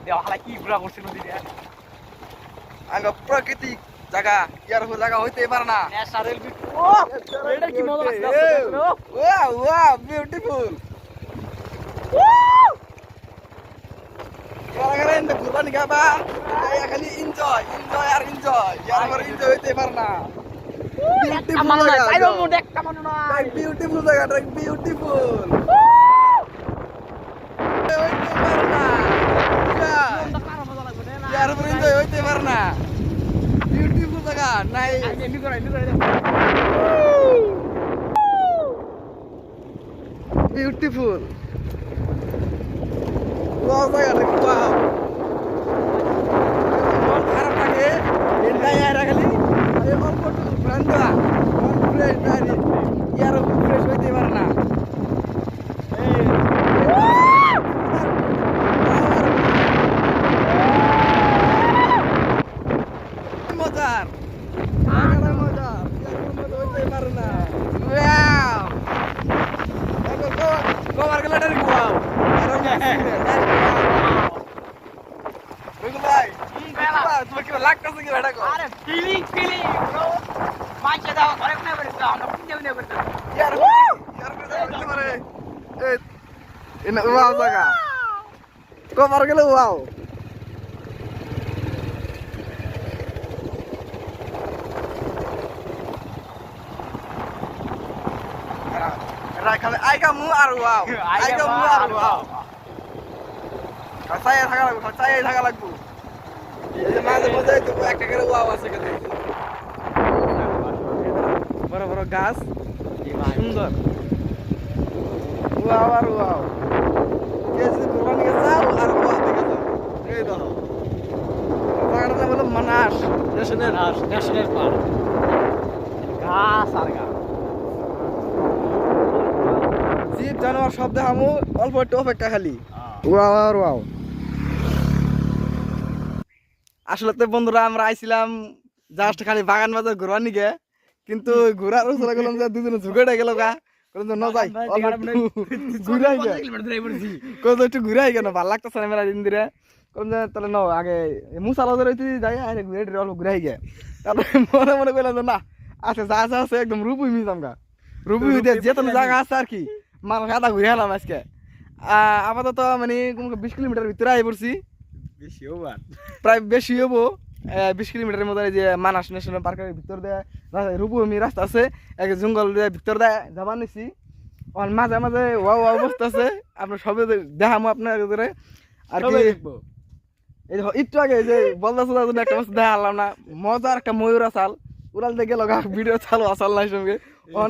দেওয়া কি ঘোরা করছে নদীতে আঙ্গ প্রাকৃতিক জায়গা ইয়ার জায়গা হইতে পারে না ন্যাচারাল বিউটি ও এটা কি মজা লাগছে wow wow beautiful Keren deh kurban nih apa? Kayak kali enjoy আর enjoy. Yang baru enjoy itu mana? Beautiful jaga. Ayo mudek kamu nona. Beautiful jaga, beautiful. Itu mana? Ya. Yang baru enjoy itu mana? Beautiful jaga. Naik. Ini keren. Beautiful. Wow, saya ada wow. Mau harap lagi, ini ya kali. Ayo mau foto beranda. Mau fresh dari. Ya harus fresh itu warna. Motor. Agak motor. Ya itu warna. Wow. Kau warga dari wow. तुम्हें क्या लगता है कि बेटा को अरे feeling bro माचे दाव घरे ने बरता हम पुण्य ने बरता यार तुम्हारे इन वाव जगह को मार गेलो वाव राय खाले आई का मुंह आर वाव आई का मुंह आर वाव saya থাকা লাগবো এই মাঝে মাঝে তো একটা করে ওয়াও আছে কত বড় বড় গাছ সুন্দর ওয়াও আর ওয়াও কেসে কুরবানি গেছাও আর ওয়াও দেখে যাও এই দেখো জায়গাটা হলো মানাস ন্যাশনাল পার্ক গাছ আর গাছ জীব জানোয়ার সব দেখামু অল্প একটু অপেক্ষা খালি ওয়াও আর ওয়াও আসলে তো বন্ধুরা আমরা আইছিলাম জাস্ট খালি বাগান বাজার ঘোরার নিগে কিন্তু ঘোরার চলে গেলাম যে দুজনে ঝুঁকেটা গেল গা কোন ন যাই ঘুরাই গে কোন একটু ঘুরাই গেল ভালো লাগতেছে না মেলা দিন ধরে কোন তাহলে ন আগে মুসালা ধরে যাই আরে ঘুরে অল্প ঘুরাই গে তারপরে মনে করলাম যে না আছে যা যা আছে একদম রূপই মিলাম গা রূপই দিয়ে যেত জায়গা আছে আর কি মানুষ আধা ঘুরে এলাম আজকে আপাতত মানে 20 কিলোমিটার ভিতরে আই পড়ছি প্রায় বেশি হবো 20 কিলোমিটারের মতো যে মানাস ন্যাশনাল পার্কের ভিতর দিয়ে রূপভূমি রাস্তা আছে এক জঙ্গল দিয়ে ভিতর দিয়ে যাবার নিছি মাঝে মাঝে ওয়াও অবস্থা আছে আপনার সবে দেখামো আপনার আর কি এই একটু আগে যে বলদা চলার জন্য একটা মাছ দেখা আনলাম না মজার একটা ময়ূর আসাল উড়াল থেকে গেল ভিডিও চালু আসাল নাই সঙ্গে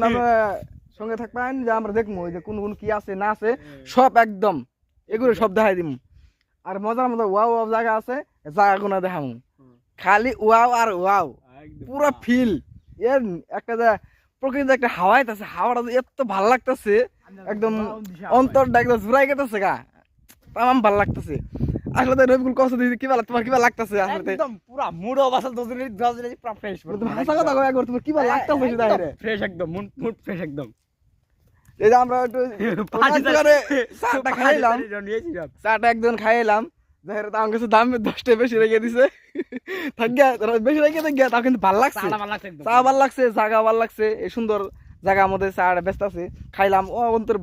আমরা সঙ্গে থাকবেন যে আমরা দেখবো যে কোন কোন কি আছে না আছে সব একদম এগুলো সব দেখাই দিম আর মজার মতো ওয়াও ওয়াও জায়গা আছে জায়গা কোনা দেখামু খালি ওয়াও আর ওয়াও পুরো ফিল এর একটা যে প্রকৃতির একটা হাওয়াই আছে হাওয়াটা এত ভালো লাগতেছে একদম অন্তরটা একদম জুড়াই গেতেছে গা তামাম ভালো লাগতেছে আসলে তো রবিকুল কষ্ট দিদি কি ভালো তোমার কি ভালো লাগতেছে আসলে একদম পুরো মুড অবস্থা দুজনের পুরো ফ্রেশ তুমি হাসা কথা কও একবার তোমার কি ভালো লাগতেছে সেটা রে ফ্রেশ একদম মুড ফ্রেশ একদম এই যে আমরা একটু চাটা খাইলাম চাটা একজন খাইলাম দেখে আমার কাছে দাম 10 টাকা বেশি রেখে দিছে থাকিয়া বেশি রেখে থাকিয়া তাও কিন্তু ভালো লাগছে চা ভালো লাগছে জায়গা ভালো লাগছে এই সুন্দর জায়গা আমাদের চাটা ব্যস্ত আছে খাইলাম ও অন্তর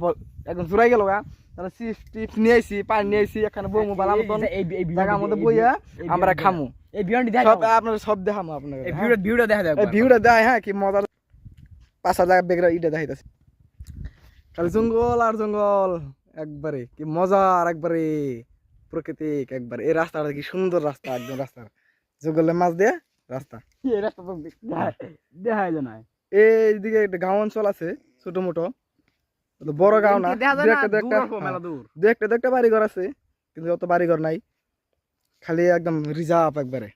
একদম জুড়াই গেল গা তাহলে চিপস নিয়ে আইছি পানি নিয়ে আইছি এখানে বমু বালা মতন জায়গার মধ্যে বইয়া আমরা খামু এই ভিডিওটি দেখাই সব আপনারা সব দেখামু আপনাদের এই ভিডিওটা দেখা দেব এই ভিডিওটা দেখাই হ্যাঁ কি মজা পাঁচা জায়গা বেগরা ইটা দেখাইতাছে খালি জঙ্গল আর জঙ্গল একবারে কি মজা আর একবারে প্রাকৃতিক একবার এই রাস্তাটা কি সুন্দর রাস্তা একদম রাস্তার জঙ্গলের মাঝ দিয়ে রাস্তা এই রাস্তা তো দেখাই যায় না এইদিকে একটা গাঁও অঞ্চল আছে ছোট মোটো বড় গাঁও না দু একটা বাড়ি ঘর আছে কিন্তু অত বাড়ি ঘর নাই খালি একদম রিজার্ভ একবারে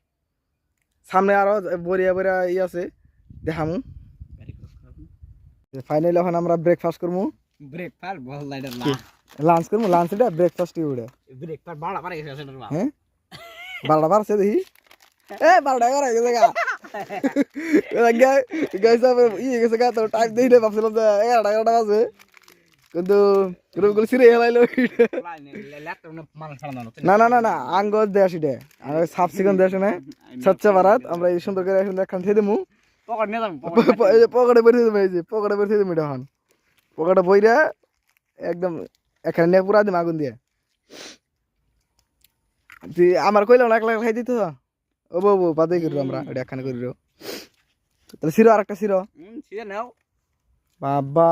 সামনে আরো বড়িয়া বড়িয়া ই আছে দেখামু ফাইনালি এখন আমরা ব্রেকফাস্ট করবো ব্রেকফাস্ট বল লাইডার না লাঞ্চ করবো লাঞ্চ এটা ব্রেকফাস্ট উড়ে ব্রেকফাস্ট বাড়া পারে গেছে সেটা হ্যাঁ বারোটা বারছে দেখি এ 12 টাকা হয়ে গেছে গা গাইস ই গেছে গা তো টাইম দেই না ভাবছিলাম যে 11টা বাজে কিন্তু রূপগুলো ছিঁড়ে হেলাইলো না না না না আঙ্গ দেশ এটা আমরা সাফ সিকন দেশ না স্বচ্ছ ভারত আমরা এই সুন্দর করে একখান খেয়ে দেবো পকেটে বেরিয়ে দেবো এই যে পকেটে বেরিয়ে দেবো এটা হন পকেটে বইরা একদম এখানে নিয়ে পুরা দিম আগুন দিয়ে আমার কইলাম না একলা খাই দিত ও বউ বাদে করি আমরা এটা একখানে করি তাহলে শিরো আর একটা শিরো বাবা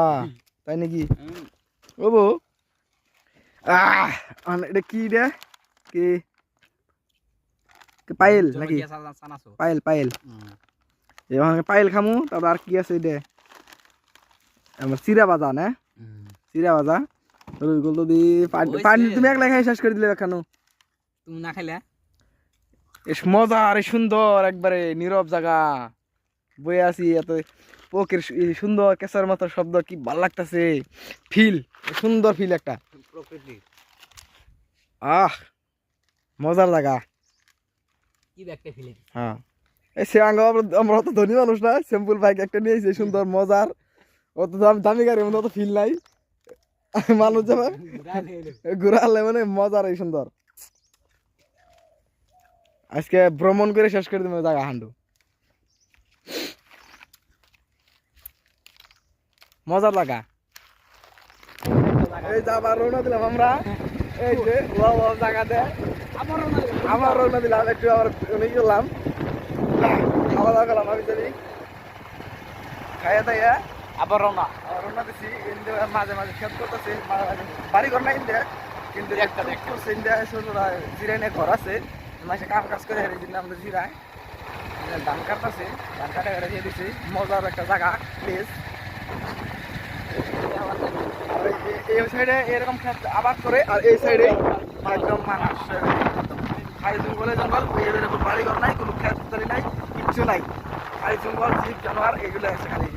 তাই নাকি ও বউ এটা কি রে কি পায়েল নাকি পায়েল পায়েল পায়েল খামু তারপর আর কি আছে এটা আমার চিরা বাজা না চিরা বাজা যদি পানি তুমি একলা খাই শেষ করে দিলে এখানো তুমি না খাইলে এস মজা আর সুন্দর একবারে নীরব জায়গা বয়ে আছি এত পোকের সুন্দর কেঁচার মতো শব্দ কি ভাল লাগতেছে ফিল সুন্দর ফিল একটা প্রকৃতি মজার জায়গা কি একটা ফিল হ্যাঁ এই সে আমরা অত ধনী মানুষ না সিম্পল বাইক একটা নিয়েছি সুন্দর মজার অত দামি গাড়ি মনে অত ফিল নাই মানুষ যাবে ঘুরালে মানে মজার এই সুন্দর আজকে ভ্রমণ করে শেষ করে দেবো জায়গা হান্ডু মজার লাগা এই যে আবার রওনা দিলাম আমরা এই যে জায়গা দেয় আমার রওনা দিলাম একটু আবার অনেক গেলাম খাওয়া দাওয়া করলাম আমি জানি খাইয়া দাইয়া আবার রওনা রওনা দিছি মাঝে মাঝে খেত করতেছে বাড়ি ঘর না ইন্ডিয়া কিন্তু একটা করছে ইন্ডিয়া জিরাই নিয়ে ঘর আছে মাসে কাম কাজ করে হেরে দিন আমরা জিরাই ধান কাটতেছে ধান কাটা হেরে দিয়ে দিছি মজার একটা জায়গা প্লেস এই সাইডে এরকম খেত আবাদ করে আর এই সাইডে একদম মানুষ খাই জঙ্গলে জঙ্গল বাড়ি ঘর নাই কোনো খেত নাই কিচ্ছু নাই খাই জঙ্গল জীব জানোয়ার এগুলো আছে খালি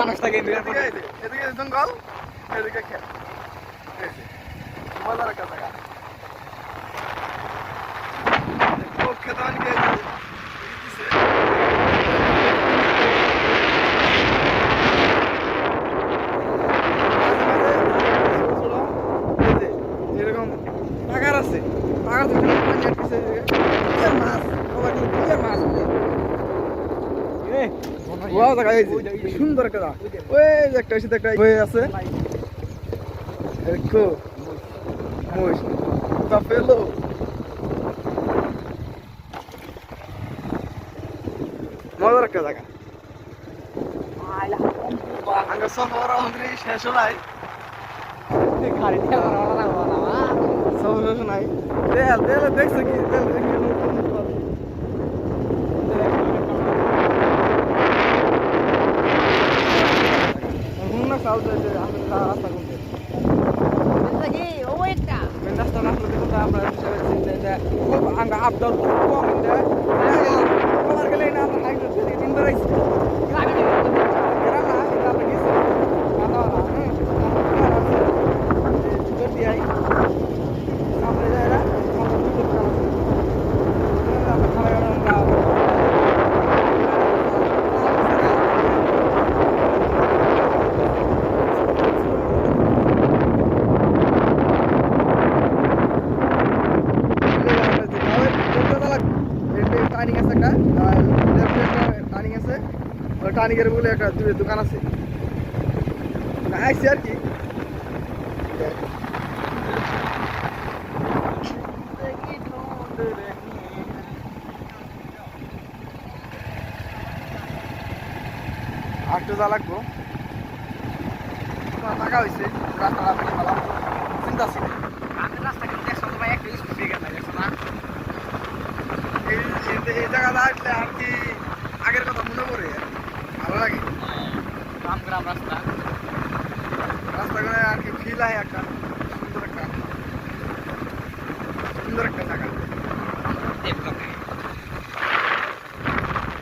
মানুষ থাকে এদিকে জঙ্গল এদিকে খেত মজার একটা জায়গা এরকম পাগার আছে পাগার মাছ মাছ সুন্দর একটা ওই একটা একটা হয়ে আছে দেখো পেলো মজার একটা জায়গা সফর আমাদের শেষ নাই সফর শেষ নাই তেল তেল দেখছো কি তেল রাস্তা করতে রাস্তা না আমরা আবদাল গেলে না আমরা হাইট তিন বেড়াইছি টানিকের বলে একটা দোকান আছে আইসি আর কি আটটু যা লাগবো টাকা হয়েছে রাস্তাটা ভালো চিন্তা ছিল রাস্তা কিন্তু একশো ভাই একটা স্কুটি গেল না এই জায়গাটা আসলে আর কি আগের কথা মনে পড়ে ভালো লাগে গ্রাম রাস্তা রাস্তাগুলো আর কি ফিল হয় একটা সুন্দর একটা জায়গা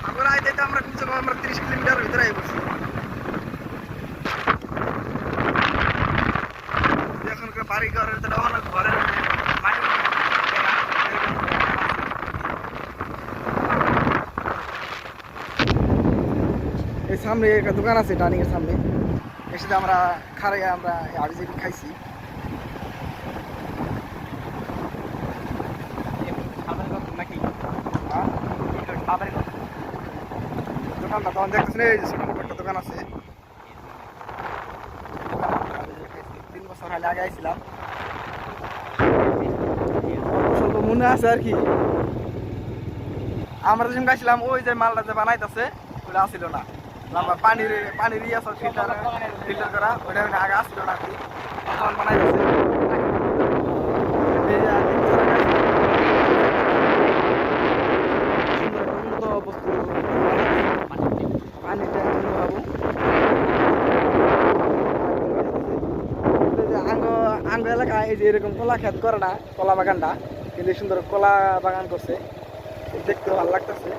আমরা আইতে আমরা কমসে কম আমরা 30 কিলোমিটার ভিতরে আই বসছি সামনে একটা দোকান আছে ডাইনিং এর সামনে এর সাথে আমরা খারে আমরা আবিজি খাইছি দোকানটা তখন দেখতেছেন এই যে ছোট মোটো একটা দোকান আছে 3 বছর আগে আইছিলাম স্বল্প মনে আছে আর কি আমরা যখন গাইছিলাম ওই যে মালটা যে বানাইতেছে ওটা আসছিল না লম্বা পানির ইয়ে আছে ফিল্টার করা ওটা আগে আসছিল না আর কি তখন বানাইতেছে আঙ্গ এলাকায় এই যে এরকম কলা খেত করে না কলা বাগানটা কিন্তু সুন্দর কলা বাগান করছে দেখতে ভালো লাগতেছে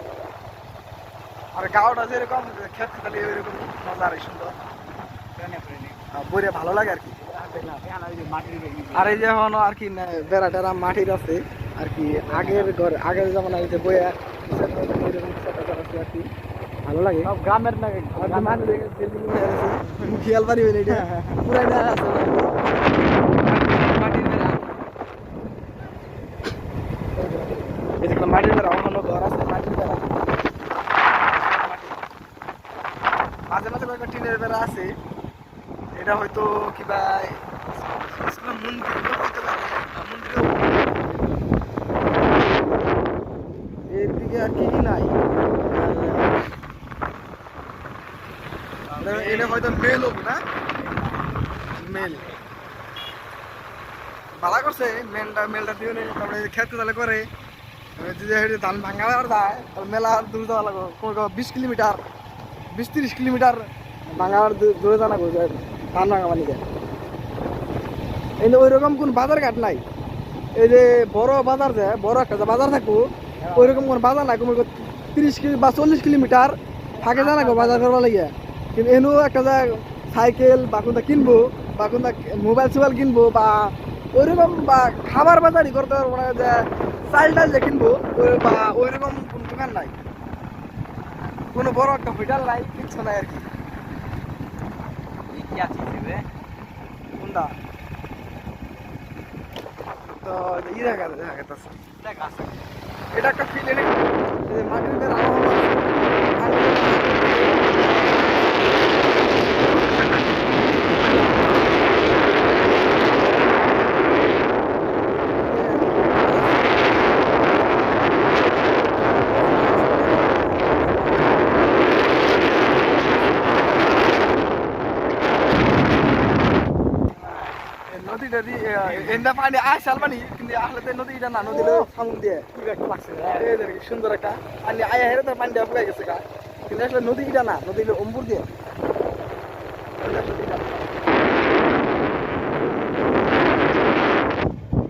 আর গাওটা যেরকম খেত খালি এরকম মজার সুন্দর বইরে ভালো লাগে আর কি আর এই যে এখন আর কি বেড়া টেরা মাটির আছে আর কি আগের যেমন এই যে বইয়া আর কি ভালো লাগে গ্রামের খেয়াল পারি পুরাই না আছে মাটির বেড়া অন্য ঘর আছে মাটির বেড়া মাঝে মাঝে কয়েকটা টিনের বেড়া আছে এটা হয়তো কিবা মন্দির হইতে পারে এর দিকে আর কি নাই এটা হয়তো মেল হোক না মেল ভালো করছে মেলটা দিয়ে তারপরে খেতে তাহলে করে যদি ধান ভাঙা যায় তাহলে মেলা দূর যাওয়া লাগবে 20 কিলোমিটার 20-30 কিলোমিটার ভাঙার দূরে জানা যায় ধান ভাঙা পানিতে এই যে ওইরকম কোন বাজার ঘাট নাই এই যে বড় বাজার যে বড় একটা বাজার থাকবো ওইরকম কোন বাজার নাই কোনো 30 বা 40 কিলোমিটার ফাঁকে জানা গো বাজার করবা লাগে কিন্তু এনু একটা যা সাইকেল বা কোনটা কিনবো বা কোনটা মোবাইল কিনবো বা ওইরকম বা খাবার বাজারই করতে পারবো না যে চাল যে কিনবো বা ওইরকম কোন দোকান নাই কোনো বড় একটা হোটেল নাই কিচ্ছু নাই আর কি কোনটা তো দেখা গেছে এটা একটা ফিল এনে মাটির এন্দা পানি আসাল পানি কিন্তু আসলে নদীটা না নদীটা সামুন দিয়ে সুন্দর একটা পানি আয়া হেরে তার পানি দেওয়া ফুকাই গেছে গা কিন্তু আসলে নদীটা না নদীটা অম্বুর দিয়ে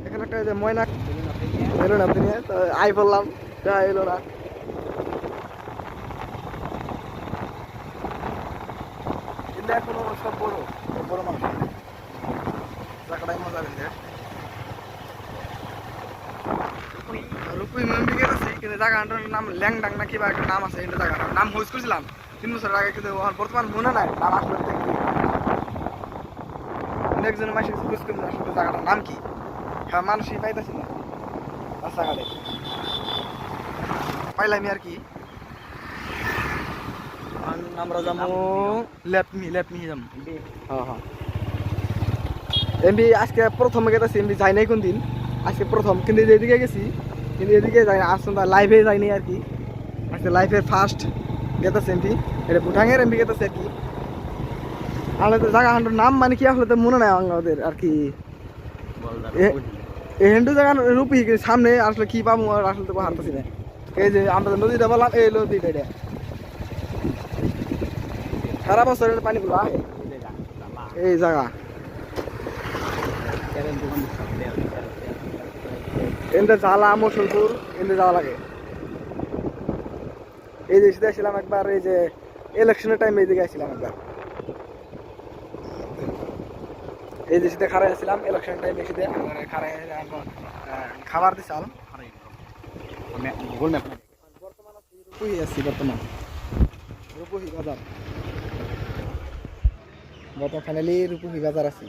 এখানে একটা যে ময়না এলো না আপনি তো আই বললাম যা এলো না কিন্তু এখনো সব বড় মানুষ জায়গাটাই মজা বেঁধে রূপই মন্দির আছে কিন্তু জায়গাটার নাম ল্যাংডাং না কিবা একটা নাম আছে এই জায়গাটার নাম হুইজ করেছিলাম 3 বছর আগে কিন্তু বর্তমান মনে নাই নাম আসলে একজন মাসে হুইজ করে আসলে জায়গাটার নাম কি হ্যাঁ মানুষই পাইতেছি না রাস্তাঘাটে পাইলামি আর কি আমরা যাবো লেপমি যাবো হ্যাঁ এমবি আজকে প্রথম গেছি এমবি যাই নাই কোন দিন আজকে প্রথম কিন্তু এদিকে গেছি কিন্তু এদিকে যাই না আসলে লাইভে যাইনি আর কি আজকে লাইফের ফার্স্ট গেতেছে এমবি এটা ভুটাঙের এমবি গেতেছে আর কি আসলে তো জায়গা হান্ডুর নাম মানে কি আসলে তো মনে নাই আমাদের আর কি এই হেন্ডু জায়গা রূপি সামনে আসলে কি পাবো আসলে তো হারতেছি না এই যে আমরা নদীটা বললাম এই নদীটা এটা সারা বছর পানিগুলো আহে এই জায়গা এনতে জ্বালা মুসলপুর এনতে যাওয়া লাগে এই যে আসছিলাম একবার এই যে ইলেকশনের টাইমে এইদিকে আসছিলাম একবার এই যে শীতে খারাই আসছিলাম ইলেকশন টাইমে শীতে খারাই খাবার দিছিলাম বর্তমান রূপহী বাজার বর্তমান ফাইনালি রূপসী বাজার আছি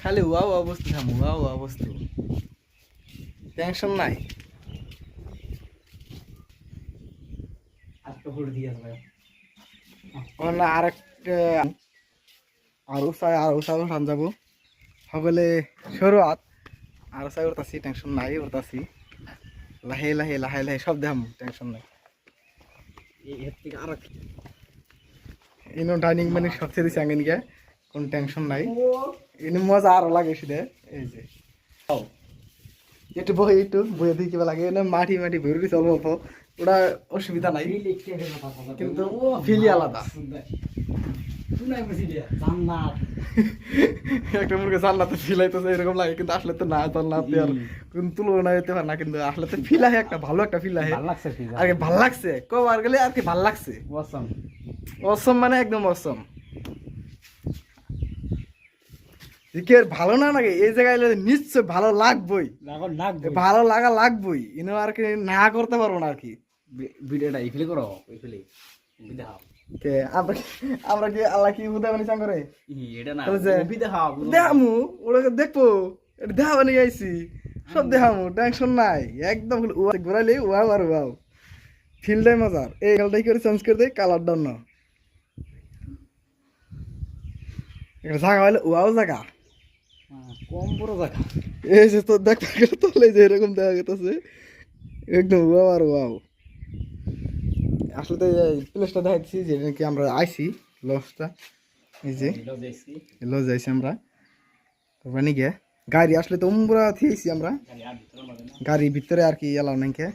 খালি ওয়া ওয়া বস্তু খামু ওয়া ওয়া বস্তু টেনশন নাই না আরেকটা আর উৎসাহ উঠান যাবো সকলে শুরুয়াত আর উৎসাহ উঠতাছি টেনশন নাই উঠতাছি লাহে লাহে লাহে লাহে সব দেখাম টেনশন নাই ইনো ডাইনিং মানে সবচেয়ে দিচ্ছে আগে নিকে কোনো টেনশন নাই ইনো মজা আরো লাগে সেটা এই যে একটু বইয়ে দিয়ে কিবা লাগে না মাটি মাটি ভরে দিচ্ছে অল্প অল্প ওটা অসুবিধা নাই কিন্তু ফিলই আলাদা একটা মুরগি জান্নাতে ফিল আইতেছে এরকম লাগে কিন্তু আসলে তো না জান্নাত আর কোন তুলনা হইতে পারে না কিন্তু আসলে তো ফিল আহে একটা ভালো একটা ফিল আহে আর কি ভালো লাগছে কবার গেলে আর কি ভালো লাগছে অসম অসম মানে একদম অসম যে ভালো না লাগে এই জায়গায় নিশ্চয় ভালো লাগবই ভালো লাগা লাগবই ইনো আর কি না করতে পারবো না আর কি ভিডিওটা ইফিলে করো ইফিলে দেখাও কে আমরা কি আল্লাহ কি বুদা বানি চাঙ্গরে এটা না মুভি দেখাও দেখামু ওরা দেখবো এটা দেখা বানি আইছি সব দেখামু টেনশন নাই একদম ঘুরাইলে ওয়াও আর ওয়াও ফিল্ডাই মজার এই গালটাই করে চেঞ্জ করে দেয় কালার ডাউন না এটা জায়গা হলে ওয়াও জায়গা কম বড় জায়গা এই যে তো দেখতে গেলে তোলে যে এরকম দেখা গেছে একদম ওয়াও আর ওয়াও আসলে তো প্লেসটা দেখাচ্ছি যে নাকি আমরা আইছি লজটা এই যে লজ যাইছি আমরা তারপরে নাকি গাড়ি আসলে তো উমরা থিয়েছি আমরা গাড়ি ভিতরে আর কি এলাও নাকি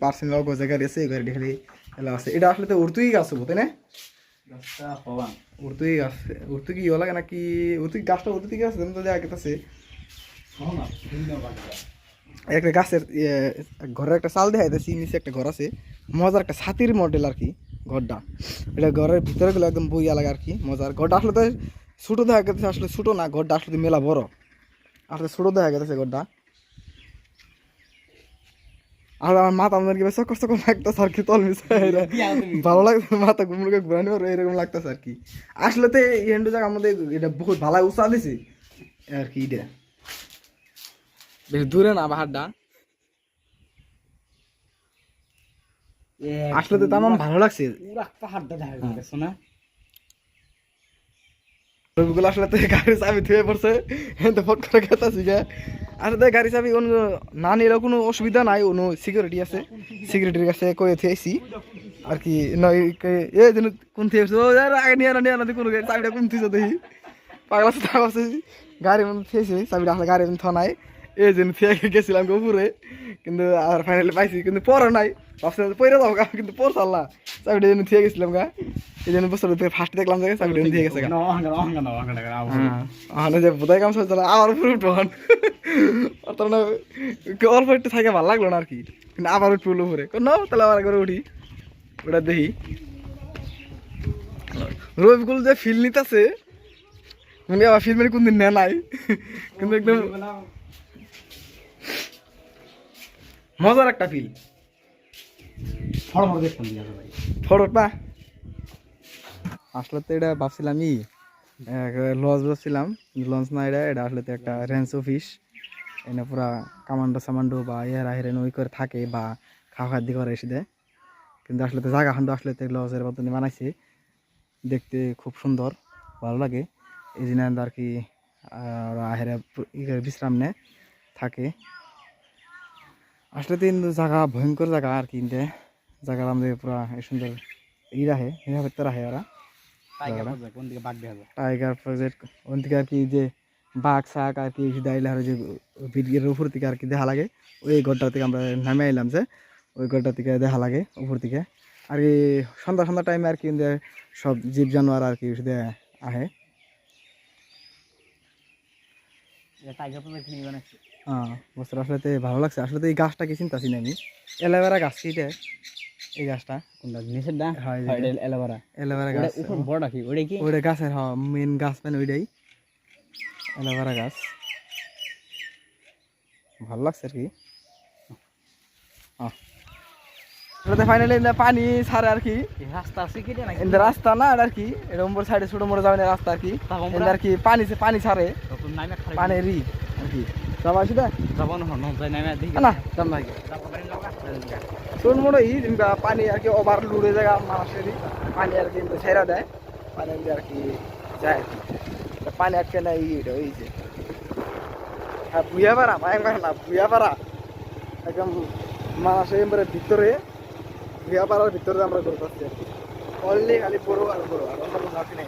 পার্সোনাল গজে গাড়ি আছে এই গাড়ি খালি এলাও আছে এটা আসলে তো উর্তুই গাছ হবো তাই না উর্তুই গাছ উর্তু কি ইয়ে লাগে নাকি উর্তু গাছটা উর্তু থেকে আছে তো দেখা গেছে একটা গাছের ঘরের একটা চাল দেখাইতেছি নিচে একটা ঘর আছে মজার একটা ছাতির মডেল আর কি ঘরটা এটা ঘরের ভিতরে গেলে একদম বইয়া লাগে আর কি মজার ঘরটা আসলে তো ছোটো দেখা গেছে আসলে ছোটো না ঘরটা আসলে মেলা বড় আসলে ছোটো দেখা গেছে ঘরটা আর আমার মাথা আমাদের কিভাবে চকর চকর লাগতেছে আর কি তল মিশাই ভালো লাগছে মাথা ঘুমড়ে ঘুরানি এরকম লাগতেছে আর কি আসলে তো এই হেন্ডু জায়গা আমাদের এটা বহুত ভালো উৎসাহ দিছে আর কি এটা বেশি দূরে না পাহাড়টা আসলে তো তেমন ভালো লাগছে পাহাড়টা দেখা যাচ্ছে না রবিগুলো আসলে তো গাড়ি চাবি থুয়ে পড়ছে তো ফট করে খেতাছি গে আসলে তো গাড়ি চাবি না নিলেও কোনো অসুবিধা নাই কোনো সিকিউরিটি আছে সিকিউরিটির কাছে কয়ে থুয়েছি আর কি নয় এ যেন কোন থুয়েছে ও আগে নিয়ে না কোনো গাড়ি চাবিটা কোন থুয়েছে দেখি পাগলা আছে গাড়ির মধ্যে থুয়েছে চাবিটা আসলে গাড়ির মধ্যে নাই এই জন্য থেকে গেছিলাম উপরে কিন্তু আর ফাইনালি পাইছি কিন্তু পরে নাই ভাবছিলাম পরে যাবো কিন্তু পড়ছে আল্লাহ চাবিটা জন্য থেকে গেছিলাম গা এই জন্য বছর ফার্স্ট দেখলাম যে চাবিটা দিয়ে গেছে যে বোধাই কাম চলছিল আবার উপরে উঠবো অল্প একটু থাকে ভালো লাগলো না আর কি কিন্তু আবার উঠবো উপরে ন তাহলে আবার করে উঠি ওটা দেখি রবিকুল যে ফিল নিতেছে মানে আবার ফিল মানে কোনদিন নেয় নাই কিন্তু একদম মজার একটা ফিল ফটোটা আসলে তো এটা ভাবছিলাম লঞ্চ বসছিলাম লঞ্চ না এটা আসলে তো একটা রেঞ্জ অফিস এনে পুরা কামান্ডো সামান্ডো বা এরা হেরেন ওই করে থাকে বা খাওয়া দিয়ে করে এসে দেয় কিন্তু আসলে তো জায়গা খান্ড আসলে তো লজের মতন বানাইছে দেখতে খুব সুন্দর ভালো লাগে এই জন্য আর কি হেরে বিশ্রাম নেয় থাকে আসলে তো কিন্তু জায়গা ভয়ঙ্কর জায়গা আর কি জায়গা আমাদের পুরা সুন্দর রাহে নিরাপত্তা রাহে ওরা টাইগার প্রজেক্ট ওন থেকে আর কি যে বাঘ শাক আর কি দাইলে আর যে ভিডিওর উপর থেকে আর কি দেখা লাগে ওই ঘরটা থেকে আমরা নামে আইলাম যে ওই ঘরটা থেকে দেখা লাগে উপর থেকে আর কি সন্ধ্যা টাইমে আর কি সব জীব জানোয়ার আর কি আহে হ্যাঁ বুঝতে আসলে তো ভালো লাগছে আসলে তো এই গাছটা কি চিন্তাছি না আমি অ্যালোভেরা গাছ কি এই গাছটা কোনটা নিচের দা হয় অ্যালোভেরা গাছ উপর বড়টা কি ওইটা কি ওইটা গাছের হ্যাঁ মেন গাছ মানে ওইটাই অ্যালোভেরা গাছ ভালো লাগছে আর কি ফাইনালি পানি ছাড়ে আর কি রাস্তা আছে কি না এদের রাস্তা না আর কি এটা উম্বর সাইডে ছোট মোটো যাবে রাস্তা আর কি এদের আর কি পানি ছাড়ে তখন নাইমা খারাপ পানি রি আর কি যাবা আসি দা যাব না হন যাই নাইমা দেখি না যাম না ছোট মোটো পানি আর কি ওভার লুড়ে জায়গা মানুষেরই পানি আর কি ছেড়া দেয় পানি আর কি যায় আর কি পানি আটকে না এটা ওই যে হ্যাঁ বুয়া পারা মায়াং না বুয়া পারা একদম মানুষের ভিতরে বুয়া পাড়ার ভিতরে আমরা করতে পারছি আর কি অনলি খালি বড় আর বড় আর অন্য কোনো বাকি নাই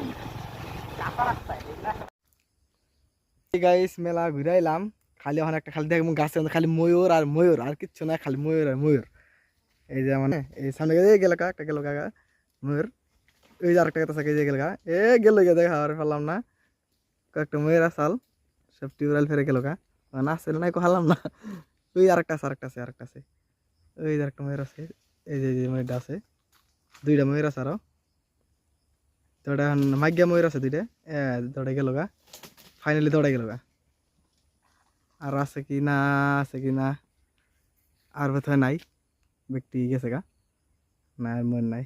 গাইস মেলা ঘুরাইলাম খালি ওখানে একটা খালি দেখবো গাছে খালি ময়ূর আর কিচ্ছু না খালি ময়ূর আর ময়ূর এই যে মানে এই সামনে গেল একটা গেল কাকা ময়ূর এই যে আরেকটা কথা গেল গা গেল গিয়ে দেখা আর ফেললাম না কয়েকটা ময়ূর আসাল সব টিউবওয়েল ফেরে গেল গা না আসছিল না হারলাম না ওই আরেকটা আছে ওই যে একটা ময়ূর আছে এই যে ময়ূরটা আছে দুইটা ময়ূর আছে আরো তোটা মাইগা ময়ূর আছে দুইটা দৌড়ে গেল গা ফাইনালি দৌড়ে গেল গা আর আছে কি না আর বোধহয় নাই ব্যক্তি গেছে গা না আর মন নাই